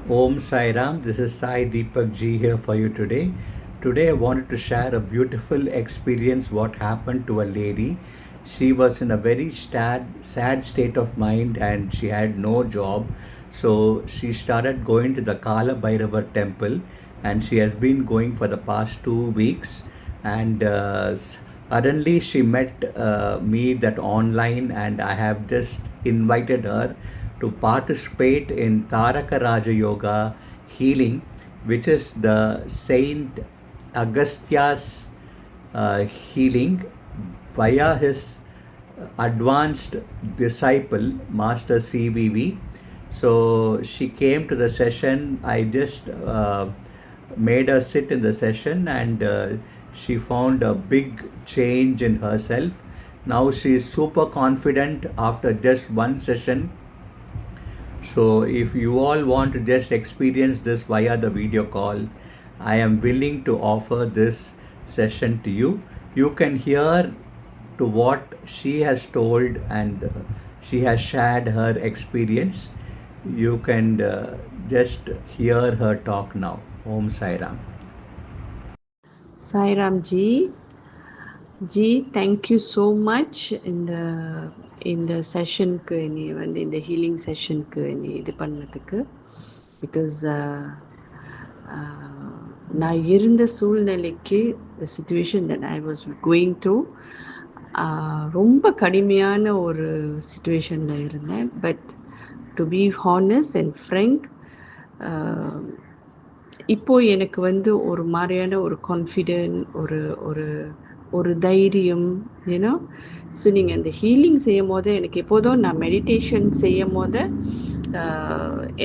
Om Sai Ram, this is Sai Deepak Ji here for you today. Today I wanted to share a beautiful experience what happened to a lady. She was in a very sad state of mind and she had no job. So she started going to the Kala Bhairavar temple and she has been going for the past 2 weeks. And suddenly she met me that online and I have just invited her to participate in Taraka Raja Yoga healing, which is the Saint Agastya's healing via his advanced disciple, Master CVV. So she came to the session. I just made her sit in the session and she found a big change in herself. Now she is super confident after just one session. So if you all want to just experience this via the video call, I am willing to offer this session to you. You can hear to what she has told and she has shared her experience. You can just hear her talk now. Om Sai Ram. Sairam Ji, thank you so much இந்த செஷனுக்கு நீ வந்து இந்த healing செஷனுக்கு நீ இது பண்ணதுக்கு because நான் இருந்த சூழ்நிலைக்கு the situation that I was going through ரொம்ப கடுமையான ஒரு சுச்சுவேஷனில் இருந்தேன். But to be honest and frank, இப்போ எனக்கு வந்து ஒரு மாதிரியான ஒரு கான்ஃபிடென்ட், ஒரு ஒரு ஒரு தைரியம், ஏன்னா ஸோ நீங்கள் அந்த ஹீலிங் செய்யும் போது எனக்கு எப்போதும் நான் மெடிடேஷன் செய்யும் போது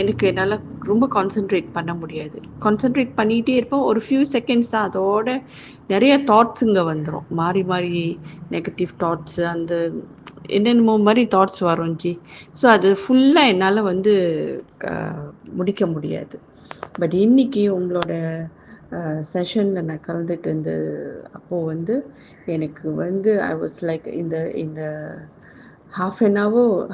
எனக்கு என்னால் ரொம்ப கான்சென்ட்ரேட் பண்ண முடியாது. கான்சென்ட்ரேட் பண்ணிகிட்டே இருப்பேன். ஒரு ஃபியூ செகண்ட்ஸ் தான், அதோட நிறைய தாட்ஸ் இங்கே வந்துடும். மாறி மாறி நெகட்டிவ் தாட்ஸு, அந்த என்னென்னமோ மாதிரி தாட்ஸ் வரும் ஜி. ஸோ அது ஃபுல்லாக என்னால் வந்து முடிக்க முடியாது. பட் இன்றைக்கி உங்களோட செஷனில் நான் கலந்துட்டு இருந்து அப்போது வந்து எனக்கு வந்து ஐ வாஸ் லைக் இந்த இந்த half an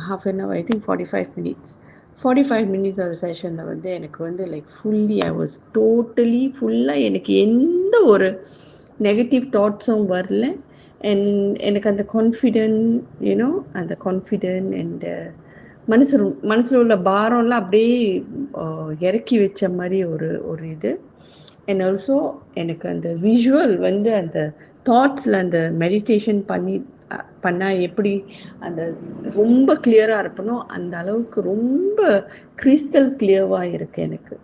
hour I think 45 minutes ஒரு செஷனில் வந்து எனக்கு வந்து like fully I was totally ஃபுல்லாக எனக்கு எந்த ஒரு நெகட்டிவ் தாட்ஸும் வரல. அண்ட் எனக்கு அந்த கான்ஃபிடென்ட், யூனோ அந்த கான்ஃபிடென்ட் அண்ட் மனசில் உள்ள பாரம்லாம் அப்படியே இறக்கி வச்ச மாதிரி ஒரு இது. அண்ட் ஆல்சோ எனக்கு அந்த விஷுவல் வந்து அந்த தாட்ஸில் அந்த மெடிடேஷன் பண்ணால் எப்படி அந்த ரொம்ப கிளியராக இருப்பனோ அந்த அளவுக்கு ரொம்ப கிறிஸ்டல் கிளியராக இருக்குது எனக்கு.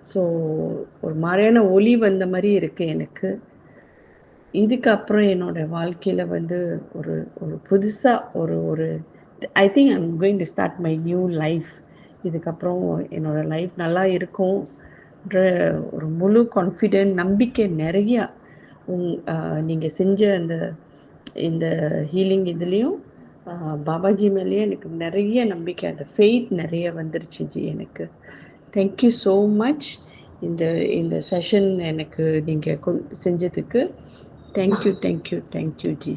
ஸோ ஒரு மாதிரியான ஒளி வந்த மாதிரி இருக்குது எனக்கு. இதுக்கப்புறம் என்னோடய வாழ்க்கையில் வந்து ஒரு ஒரு புதுசாக ஒரு I think I'm going to start my new life. இதுக்கப்புறம் என்னோடய லைஃப் நல்லா இருக்கும்ன்ற ஒரு முழு கான்ஃபிடென்ட், நம்பிக்கை நிறையா நீங்கள் செஞ்ச இந்த ஹீலிங் இதுலேயும் பாபாஜி மேலேயும் எனக்கு நிறைய நம்பிக்கை, அந்த ஃபெய்த் நிறைய வந்துருச்சு ஜி எனக்கு. தேங்க்யூ ஸோ மச் இந்த செஷன் எனக்கு நீங்கள் செஞ்சதுக்கு. Thank you G.